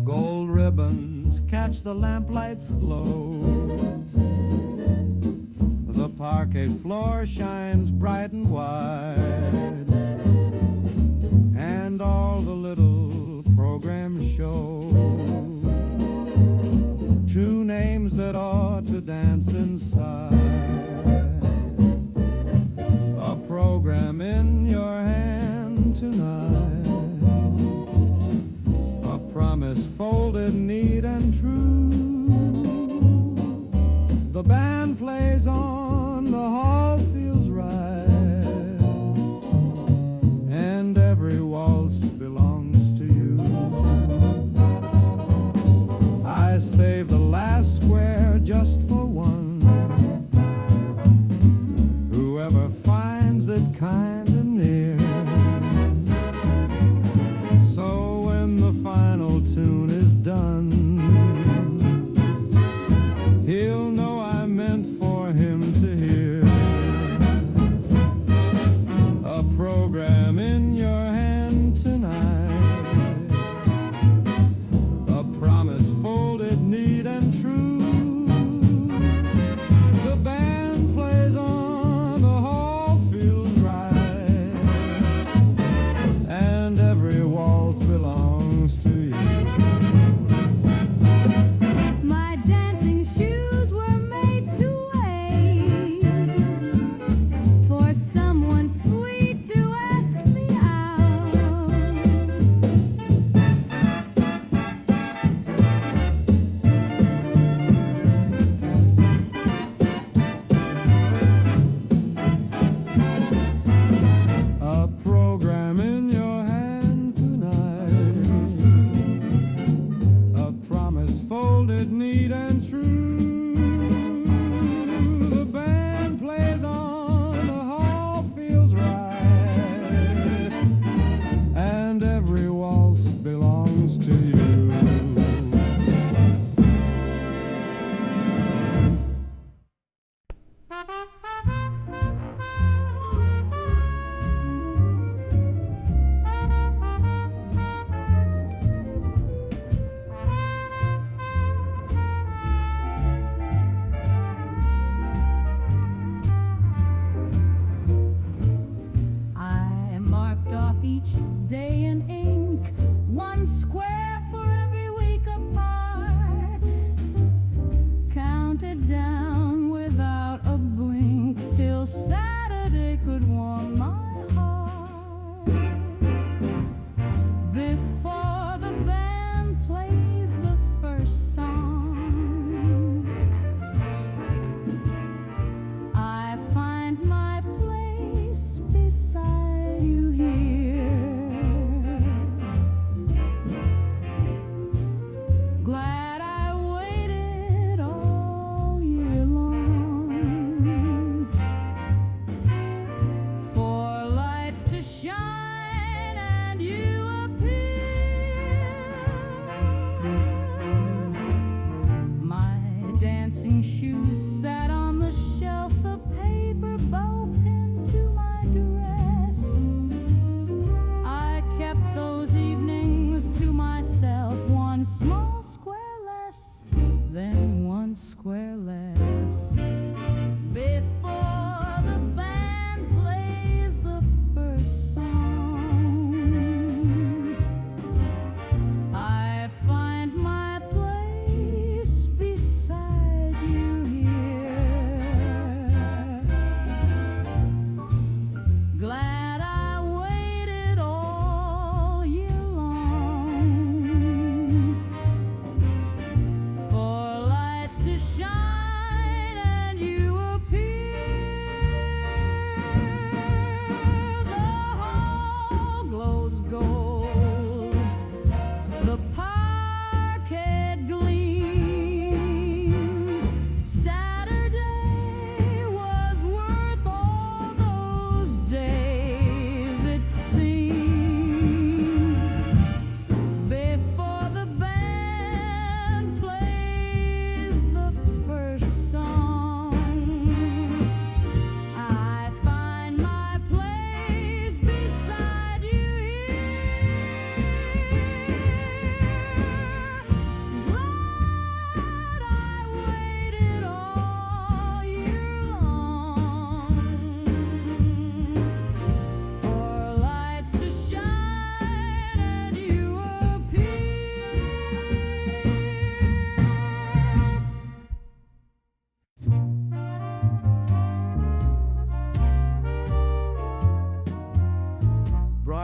Gold ribbons catch the lamplight's glow. The parquet floor shines bright and wide, and all the little programs show two names that ought to dance inside. A program in your hand tonight, a promise folded neat and true. The band plays on, the hall feels right, and every waltz belongs to you. I save the last square just for one, whoever finds it kinda near. So when the final tune is done, he'll know I meant for him to hear. A program in your hand tonight, a promise folded neat and true. The band plays on, the hall feels right,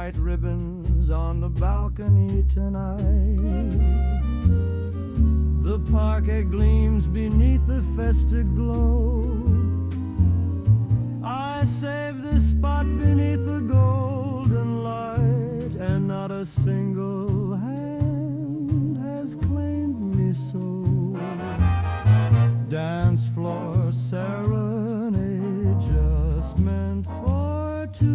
white ribbons on the balcony tonight. The parquet gleams beneath the festive glow. I saved this spot beneath the golden light, and not a single hand has claimed me so. Dance floor serenade just meant for two.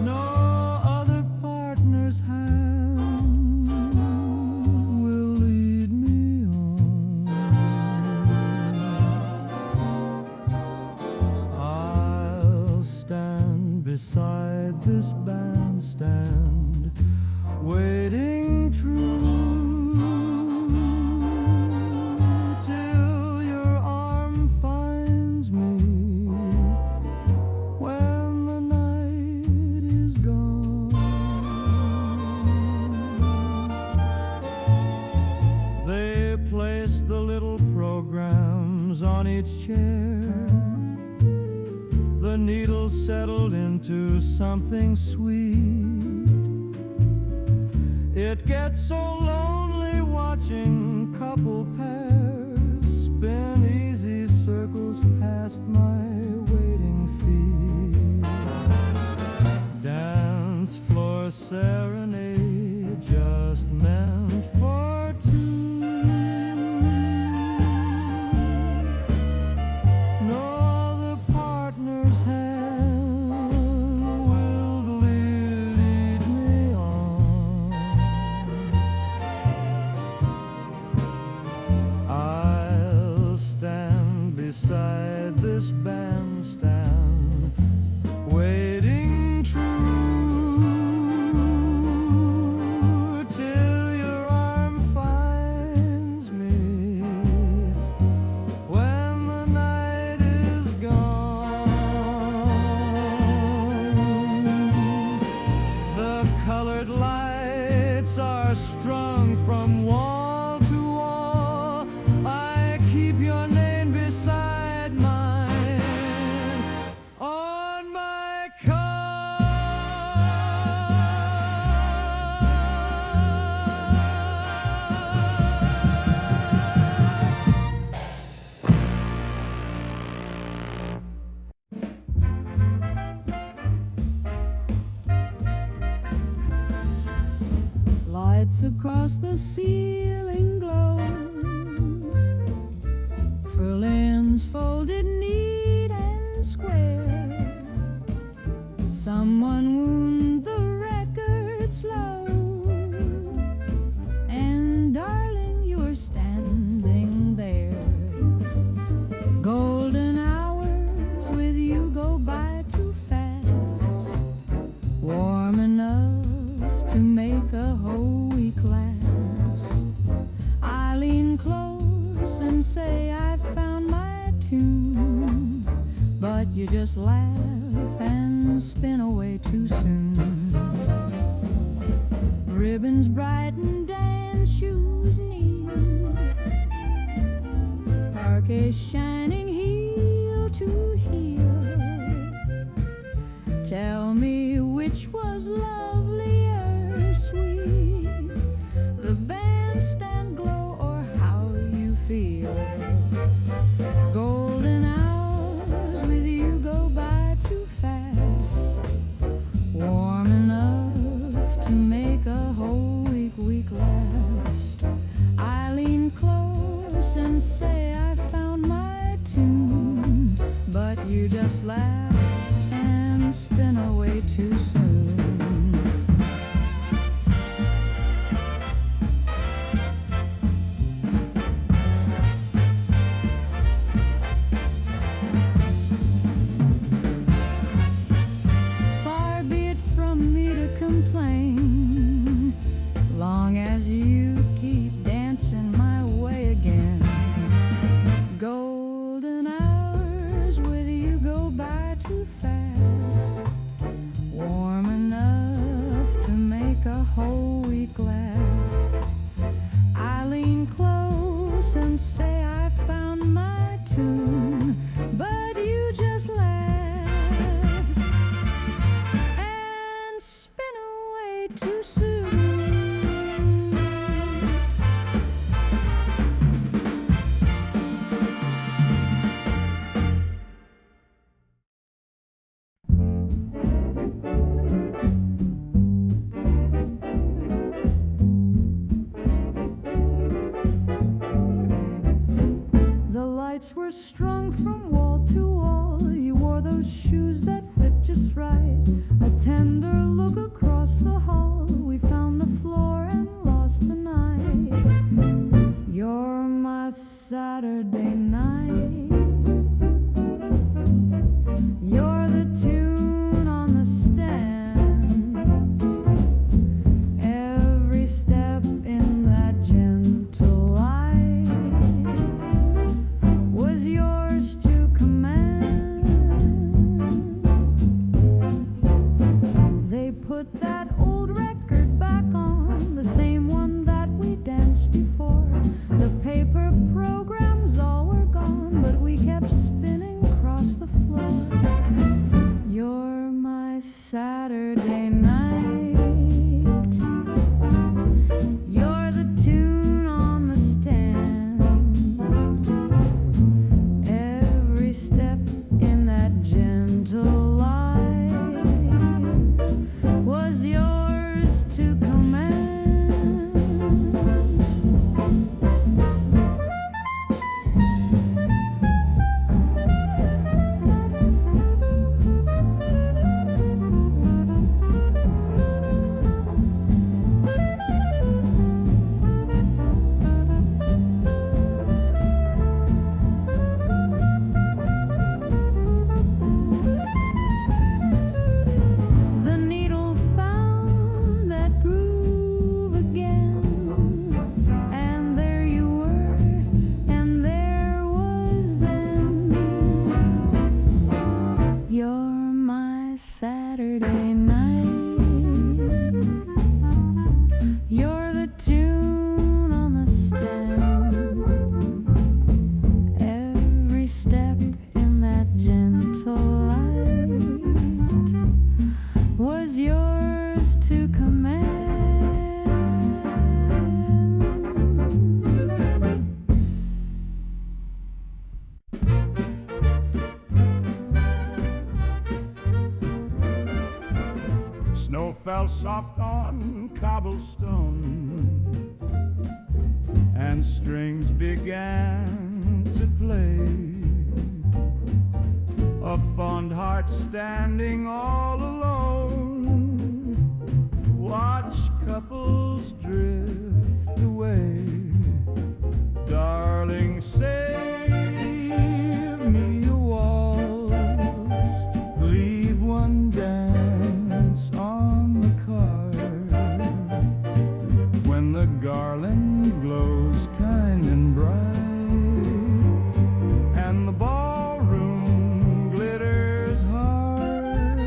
No other partner's hand will lead me on. I'll stand beside this bandstand, waiting true. On each chair, the needle settled into something sweet. It gets so lonely watching couple pairs spin easy circles past my waiting feet. Dance floor serenade just meant for two. Beside this bandstand, waiting true till your arm finds me when the night is gone. The colored lights are strung from wall to wall. I keep your name beside mine on my Lights across the ceiling glow, furlins folded neat and square. Someone wound the record slow, and darling, you're standing there. Golden hours with you go by too fast, warm enough to make a whole week last. I lean close and say I found my tune, but you just laugh and spin away too soon. Ribbons bright and dance shoes neat, parquet shining heel to heel. Tell me which was lovelier, sweet, the bandstand glow or how you feel. Golden hours with you go by too fast, warm enough to make a whole week last. I lean close and say I found my tune, but you just laugh and spin away too soon. The lights were strung from wall to wall. You wore those shoes that fit just right. A tender look across the hall. We found the floor and lost the night. You're my Saturday night. You're the tune on the stand. Every step in that gentle light was yours to command. They put that old record back on, the same one that we danced before. The paper programs all were gone, but we kept spinning across the floor. You're my Saturday night. You're the tune on the stand. Every step in that gentle light was yours to command. The needle found that groove again, and there you were, and there was then. You're my Saturday night. You're the tune on the stand. Every step in that gentle light was yours to command. Snow fell soft on cobblestone, and strings began to play. A fond heart standing all alone, watch couples drift away. Darling, save me a waltz, leave one dance on the card. When the garland glows kind and bright, and the ballroom glitters hard,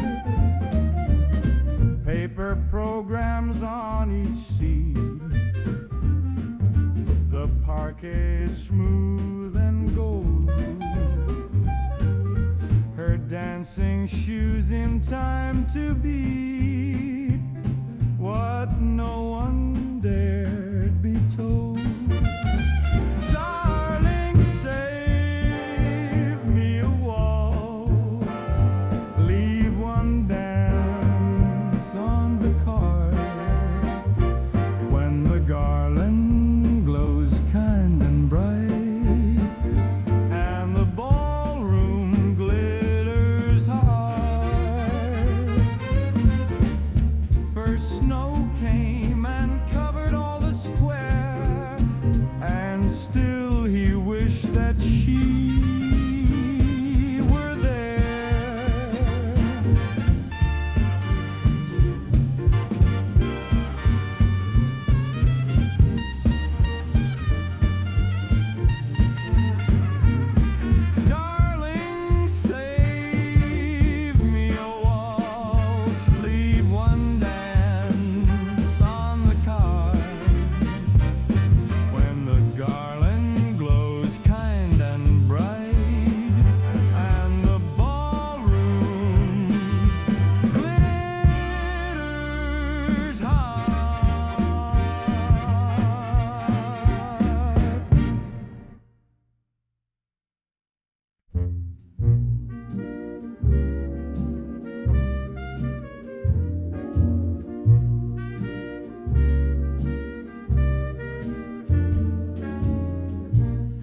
paper programs on each seat, the parquet smooth and gold, her dancing shoes in time to beat what no one dared be told. Darling, save me a waltz, leave one dance on the card. When the garland glows kind and bright, and the ballroom glitters hard. First snow came and covered all the square, and still he wished that she were there. Darling, save me a waltz, leave one dance on the card. When the garland glows kind and bright, and the ballroom glitters hard.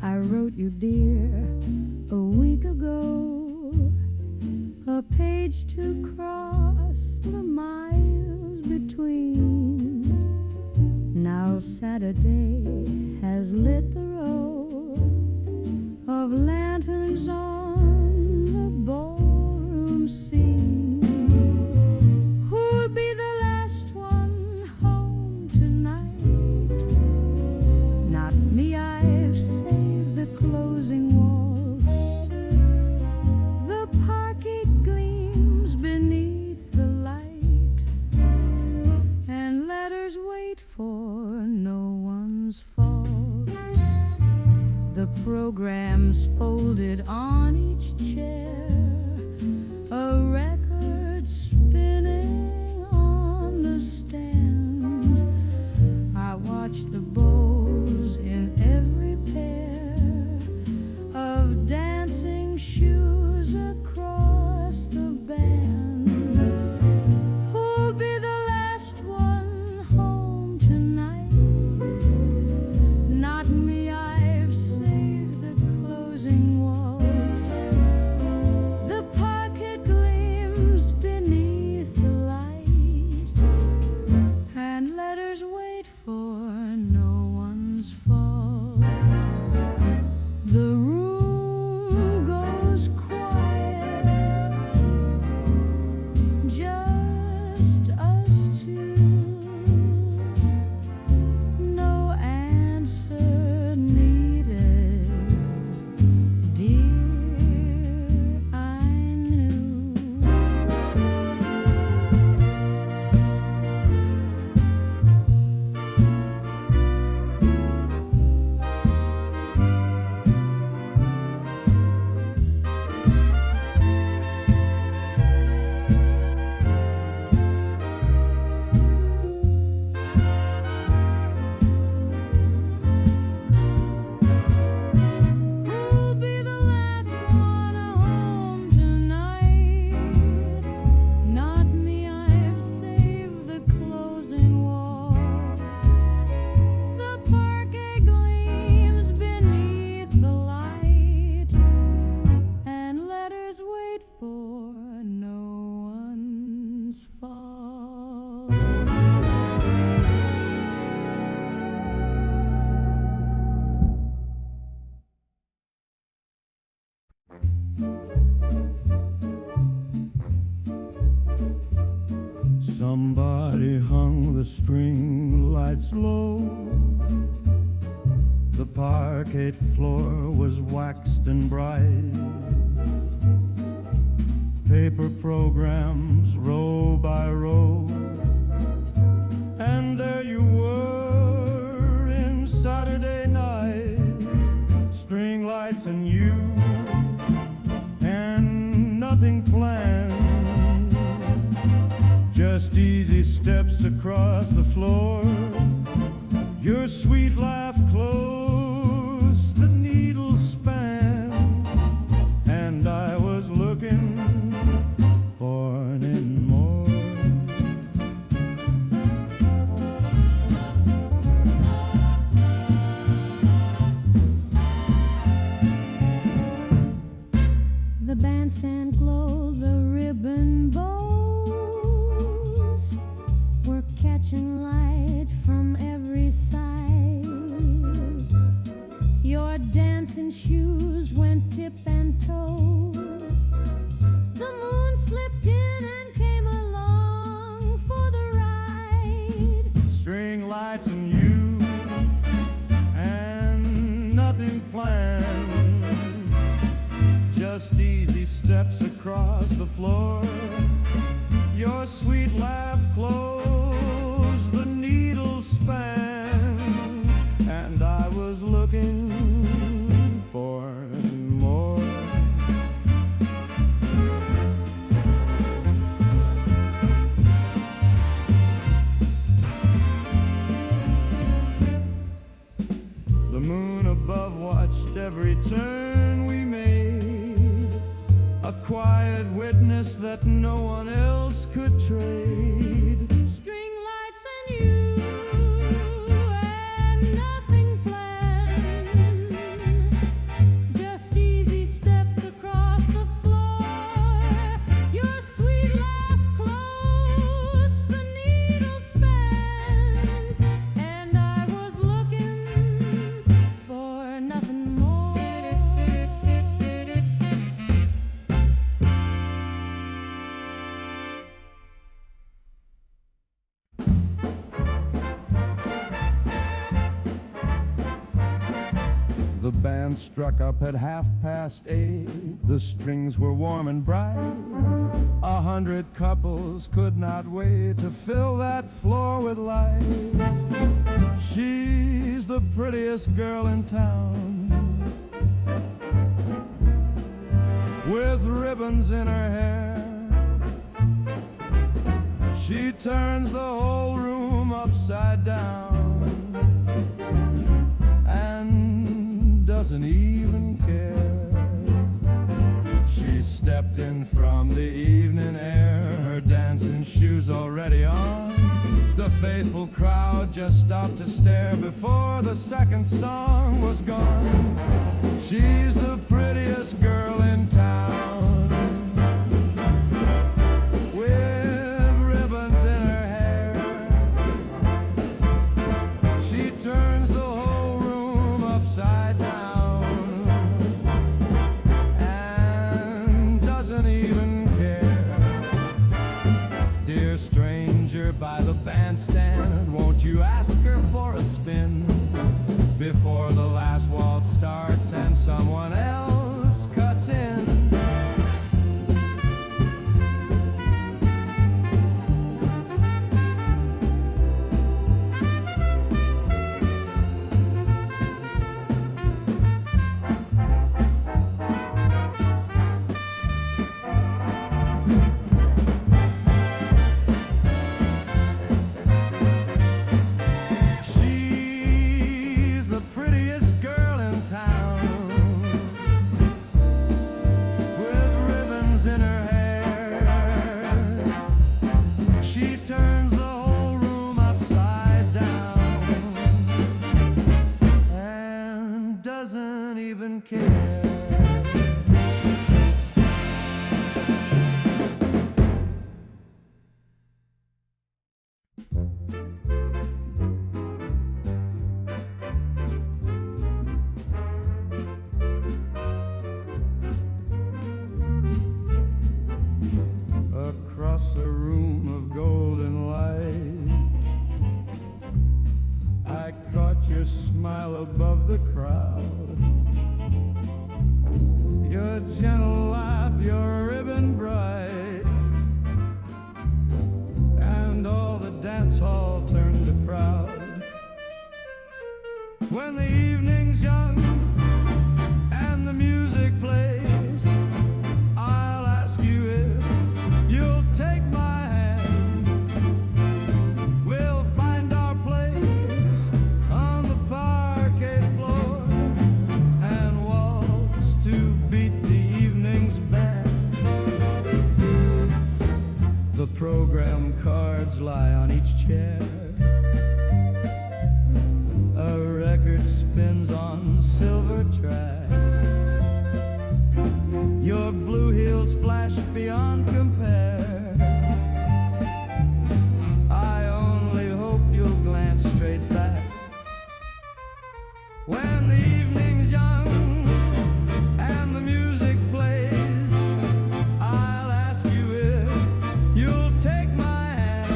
I wrote you, dear, to cross the miles between. Now Saturday has lit the road of lanterns on the ballroom scene. Who'll be the last one home tonight? Not me, I've saved the closing waltz. The parquet gleams beneath the light, and letters wait for no one's faults. The program's folded on each chair, a record spinning on the stand. I watch the bows in every pair of dancing shoes across the band. Who'll be the last one home tonight? Not me, I've saved the closing waltz. The parquet gleams beneath the light, and letters wait for no one's faults. The room goes quiet, just us two. No answer needed, dear, I knew. Who'll be the last one home tonight? Not me, I've saved the closing waltz. The parquet gleams beneath the light, and letters wait for no one's fault. Somebody hung the string lights low. The parquet floor was waxed and bright. Paper programs row by row, and there you were in Saturday night. String lights and you, and nothing planned. Just easy steps across the floor. Your sweet laugh close the needle span, and I was looking for an more. The bandstand glowed, the ribbon bows were catching light from every side. Your dancing shoes went tip and toe. The moon slipped in and came along for the ride. String lights and you, and nothing planned. Just easy steps across the floor. Your sweet laugh closed the needle span, and I was looking for more. The moon above watched every turn we made, a quiet witness that no one else could trade. String lights and you, and nothing planned. Just easy steps across the floor. Your sweet struck up at 8:30. The strings were warm and bright. 100 couples could not wait to fill that floor with light. She's the prettiest girl in town, with ribbons in her hair. She turns the whole room upside down and doesn't even care. She stepped in from the evening air, her dancing shoes already on. The faithful crowd just stopped to stare before the second song was gone. She's the prettiest girl in town, with ribbons in her hair. She turns the whole room upside down and doesn't even care. Dear stranger by the bandstand, won't you ask her for a spin before the last waltz starts and someone else cuts in? Across a room of golden light, I caught your smile above the crowd. Your gentle laugh, your ribbon bright, and all the dance hall turned to crowd. When the evening's young and the music plays, I'll ask you if you'll take my hand. We'll find our place on the parquet floor and waltz to beat the evening's band. The program cards lie on each chair. A record spins on silver track. Your blue heels flash beyond compare. I only hope you'll glance straight back. When the evening's young and the music plays, I'll ask you if you'll take my hand.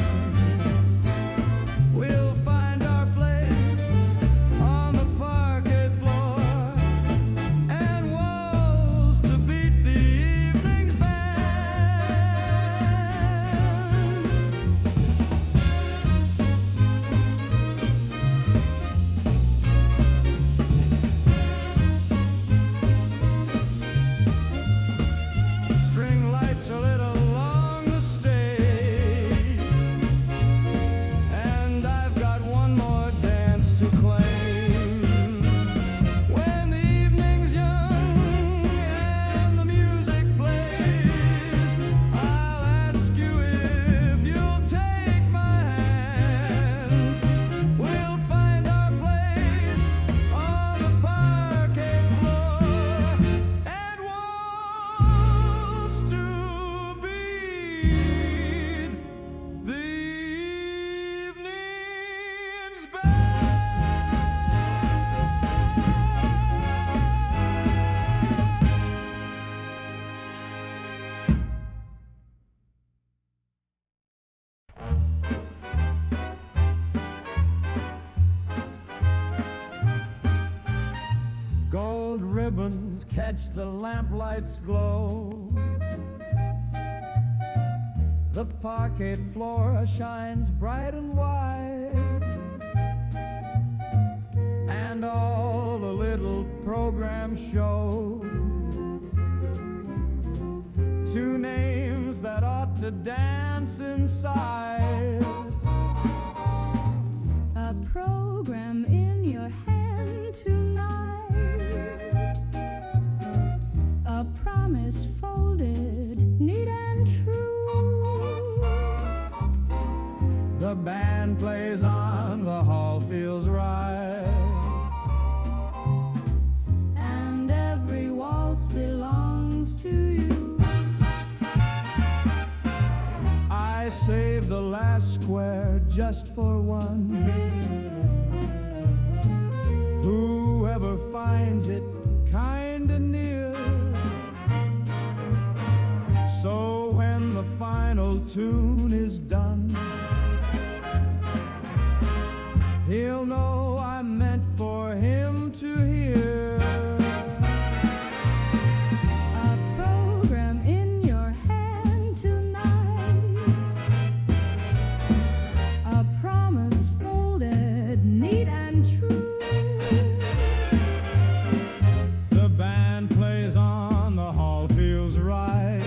catch the lamplight's glow. The parquet floor shines bright and wide, and all the little programs show two names that ought to dance inside. A program in your hand tonight, a promise folded neat and true. The band plays on, the hall feels right, and every waltz belongs to you. I saved the last square just for one. Whoever finds it kinda near, so when the final tune is done, he'll know I meant for him to hear. A program in your hand tonight, a promise folded neat and true. The band plays on, the hall feels right,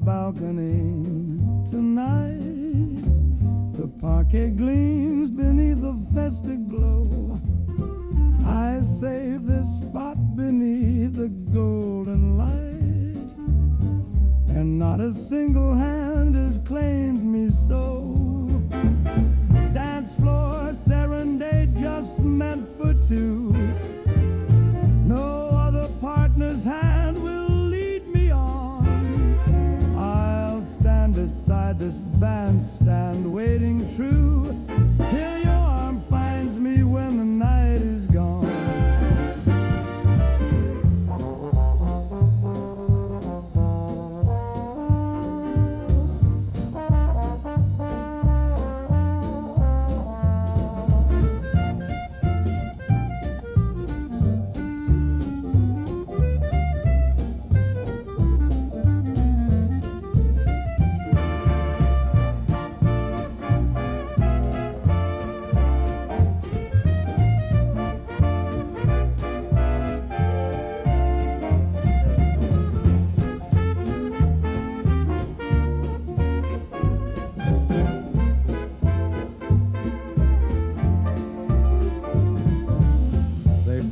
balcony tonight. The parquet gleams beneath the festive glow. I save this spot beneath the golden light, and not a single hand has claimed me so. Dance floor serenade just meant for two. No other partner's hand will lead me on. I'll stand beside this bandstand waiting true till your arm finds me when the night is gone.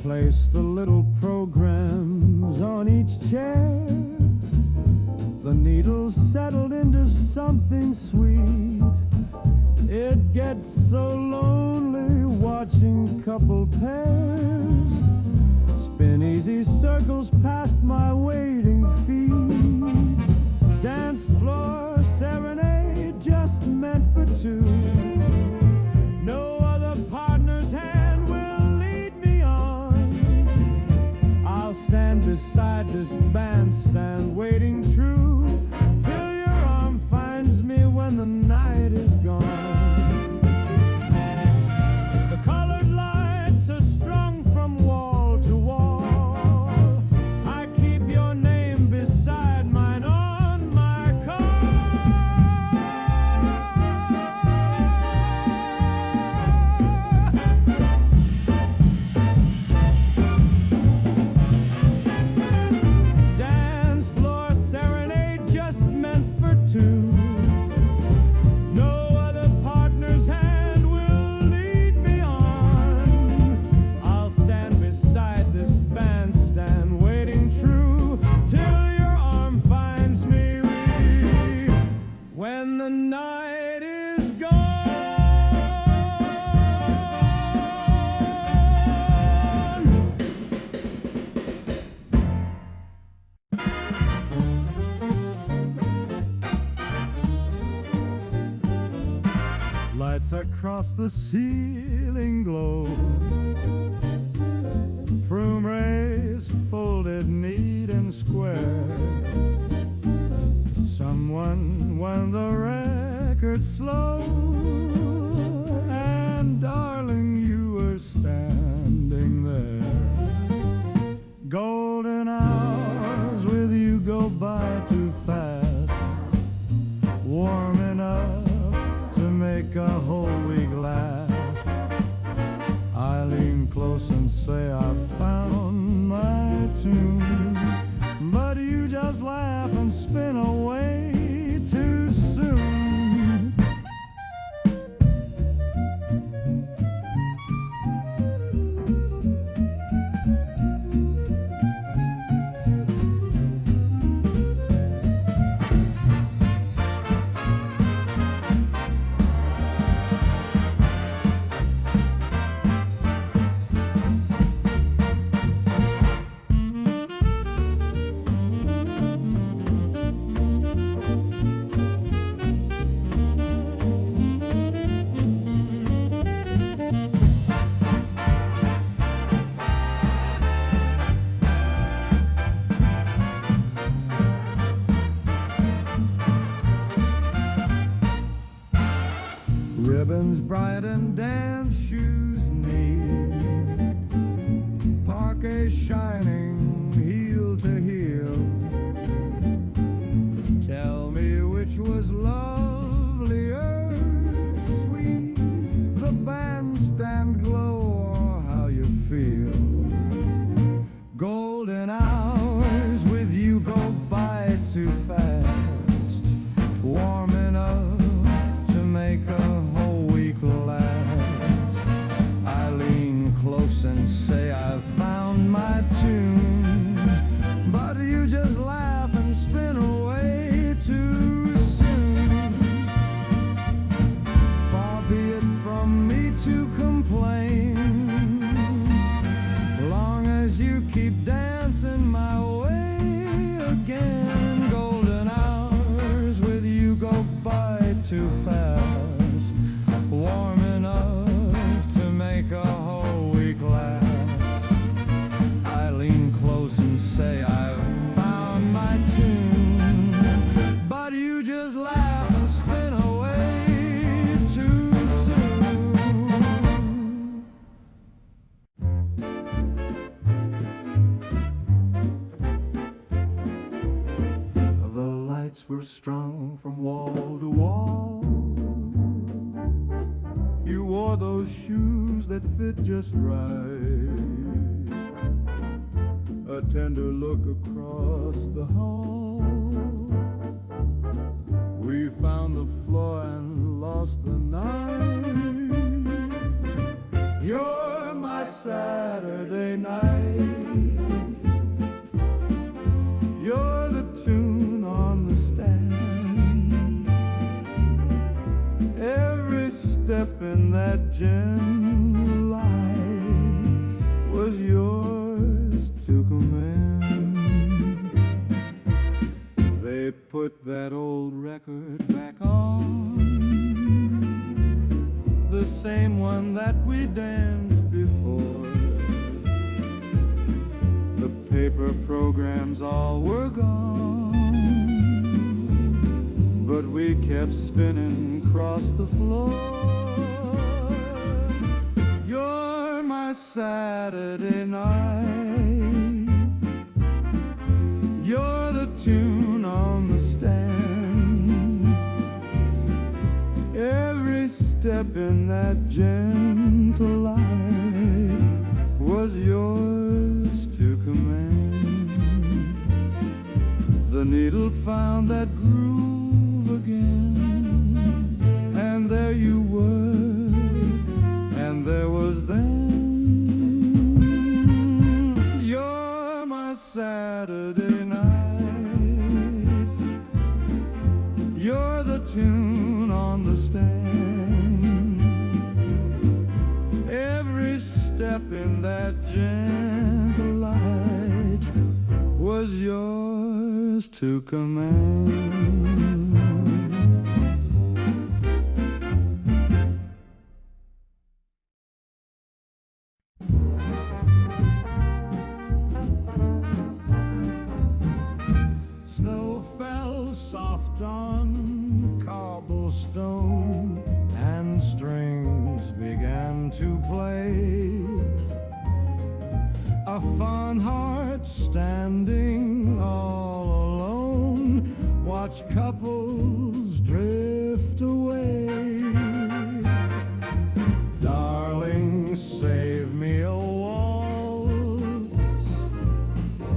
Place the little programs on each chair. The needle settled into something sweet. It gets so lonely watching couple pairs spin easy circles past my waiting feet. Dance floor serenade just meant for two. No other partner's hand will lead me on. I'll stand beside this bandstand waiting true till your arm finds me when the night is gone. The colored lights are strung from wall to wall. I keep your name beside mine on my dance floor serenade just meant for two. No other partner's hand will lead me on. I'll stand beside this bandstand waiting true till your arm finds me when the night is gone. Lights across the ceiling glow. Froom rays folded neat and square. Someone won the record slow, and darling, you were standing there. Golden hours with you go by too fast, warm enough to make a whole week last. I lean close and say I've found my tune, but you just laugh and spin away too soon. Ribbons bright and dance shoes neat, parquet shining heel to heel. Tell me which was lovelier, sweet, the bandstand glow or how you feel. Golden hours with you go by too fast, you just laugh and spin away too soon. Far be it from me to complain, long as you keep dancing my way again. Golden hours with you go by too fast, warm enough to make a whole week last. I lean close and say I've found my tune, but you just laugh and spin away too soon. The lights were strung from wall to wall. You wore those shoes that fit just right. A tender look across the hall. We found the floor and lost the night. You're my Saturday night. You're the tune on the stand. Every step in that gem light was yours to command. They put that old record back on, the same one that we danced before. The paper programs all were gone, but we kept spinning across the floor. You're my Saturday night. You're the tune on the stand. Every step in that gentle light was yours to command. The needle found that groove again, and there you were, and there was then. You're my Saturday night. You're the tune on the stand. Every step in that gentle light was yours to command. Snow fell soft on cobblestone, and strings began to play. A fond heart standing all alone watched couples drift away. Darling, save me a waltz,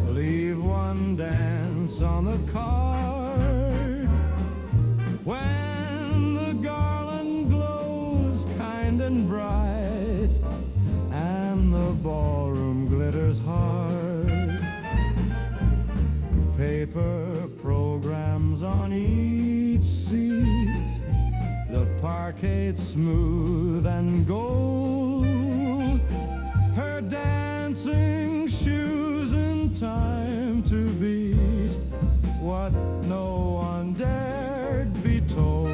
leave one dance on the card. When the garland glows kind and bright, and the ballroom glitters hard, paper programs on each seat, the parquet smooth and gold, her dancing shoes in time to beat what no one dared be told.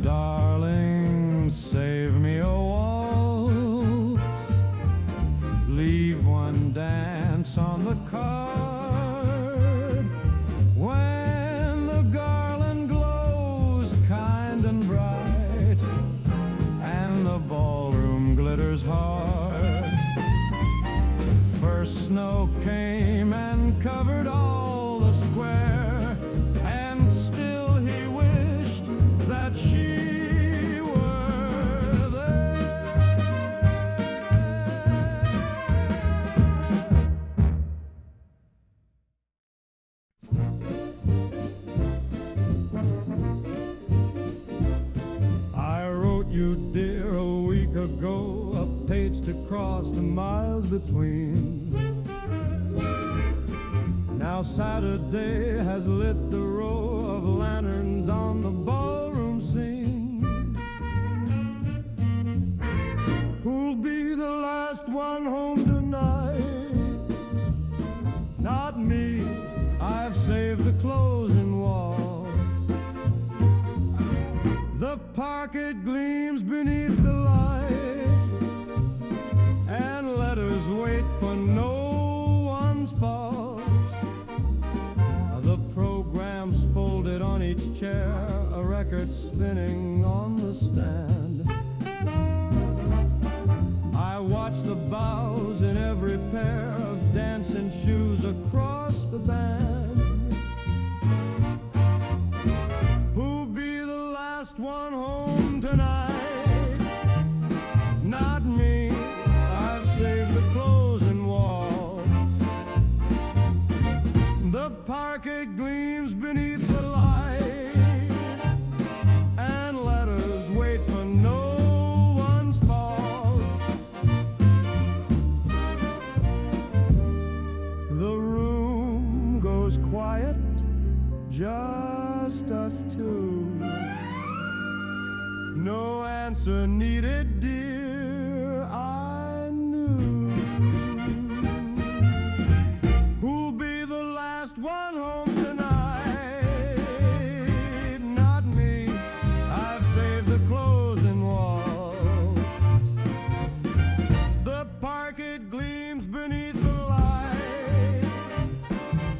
Darling, save me a waltz, leave one dance on the card. When the garland glows kind and bright, and the ballroom glitters hard, first snow came and covered all the square, and still he wished that she were ago, a page to cross the miles between. Now Saturday has lit the row of lanterns on the ballroom scene. Who'll be the last one home tonight? Not me, I've saved the closing walls. The parquet gleams beneath the light, and letters wait for no one's faults. The program's folded on each chair, a record spinning on the stand. I watch the bows in every pair of dancing shoes across the band. Who'll be the last one home tonight? Not me, I've saved the closing walls. The parquet gleams beneath the light, and letters wait for no one's fault. The room goes quiet, just us two. No answer needed, dear, I knew. Who'll be the last one home tonight? Not me, I've saved the closing walls. The parquet gleams beneath the light,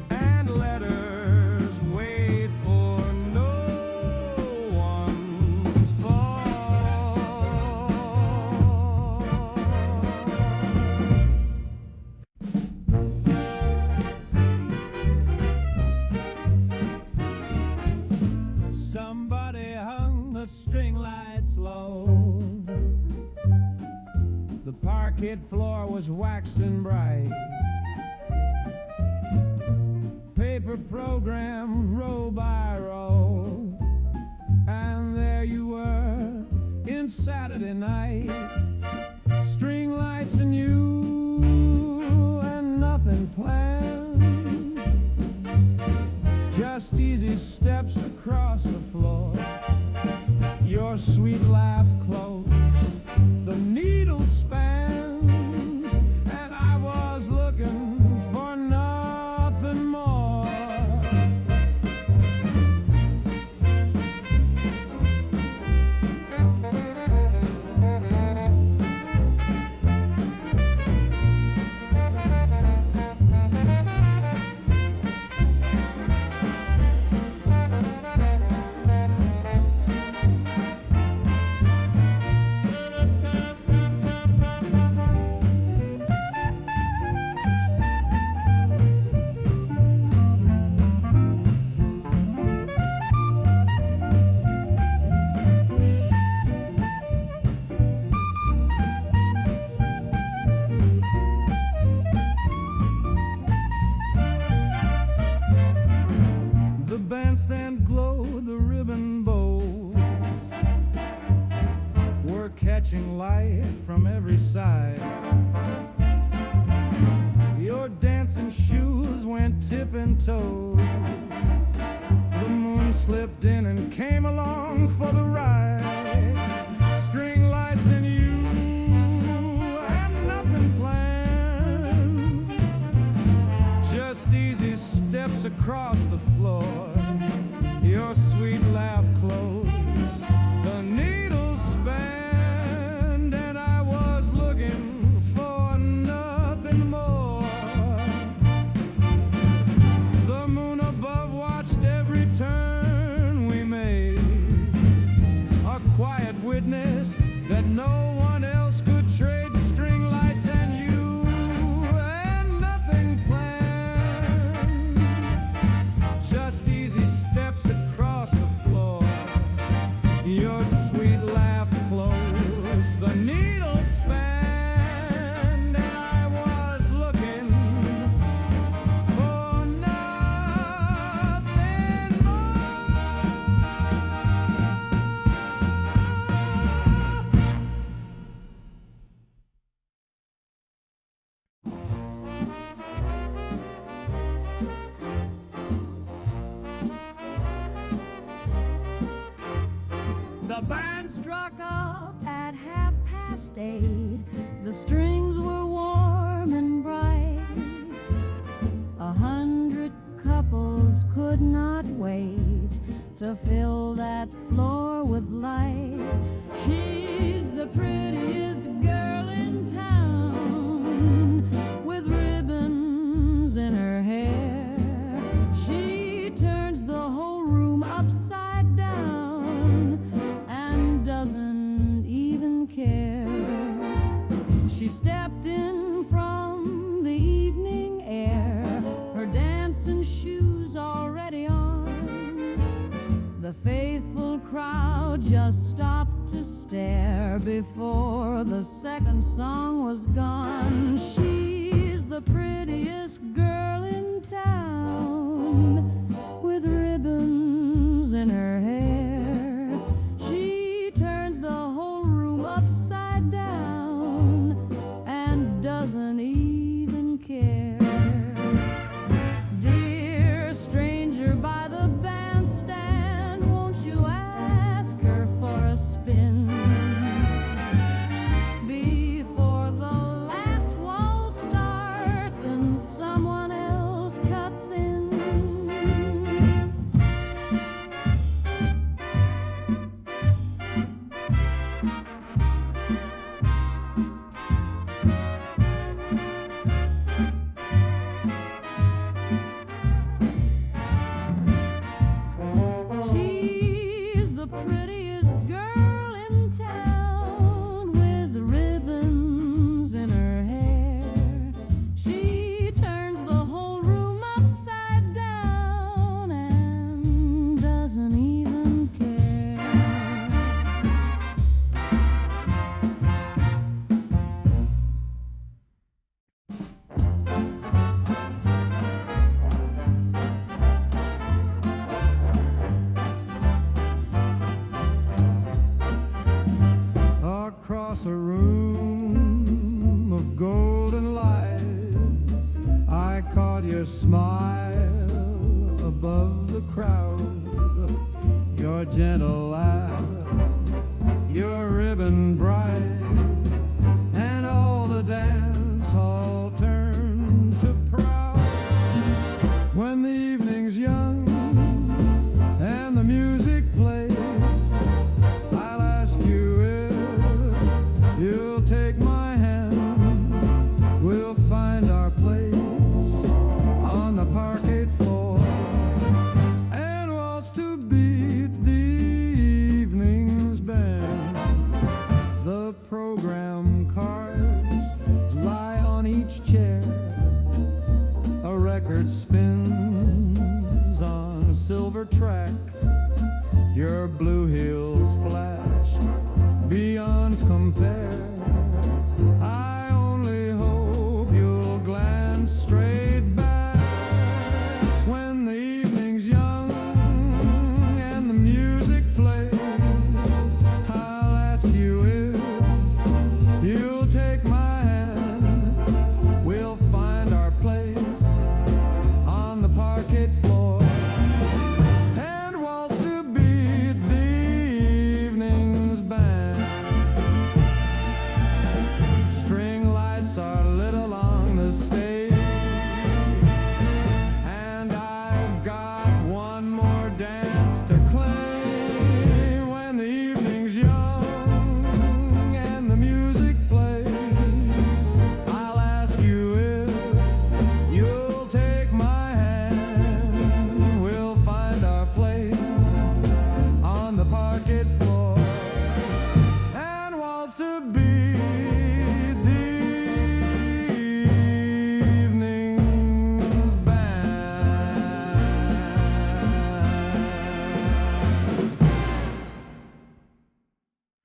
and letters wait for no one's fault. Somebody hung the string lights low. The parquet floor was waxed and bright. Paper programs row by row, and there you were in Saturday night. String lights and you, and nothing planned. Just easy steps across the floor. Your sweet laugh close, the needle spanned, and I was looking for nothing more. The bandstand glow, the ribbon bows were catching light from every side. Your dancing shoes went tip-and-toe. The moon slipped in and came along for the ride. String lights and you, and nothing planned. Just easy steps across the floor. Your sweet laugh close, the needle spanned, and I was looking for nothing more. The moon above watched every turn we made, a quiet witness that no one else could trade. String lights and you, and nothing planned. stayed. The strings were warm and bright. 100 couples could not wait to fill that floor with light. She's the prettiest girl in town, with ribbons in her hair. She turns the whole room upside down and doesn't even care. She stepped in from the evening air, her dancing shoes already on. The faithful crowd just stopped to stare before the second song was gone. She's the prettiest girl in town, with ribbons in her hair. She turns the whole room upside down and doesn't even care. Dear stranger by the bandstand, won't you ask her for a spin before the last waltz starts and someone else cuts in? She's the prettiest girl in town, with ribbons in her hair. She turns the whole room upside down and doesn't even care. Across a room of golden light, I caught your smile above the crowd, your gentle laugh, your ribbon bright, and all the dance hall turned to proud. When the evening's young and the music plays, I'll ask you if you'll take my hand. We'll find our place on the parquet floor and waltz to beat the evening's band. The program cards lie on each chair. A record spins on a silver track. Your blue heels flash beyond compare.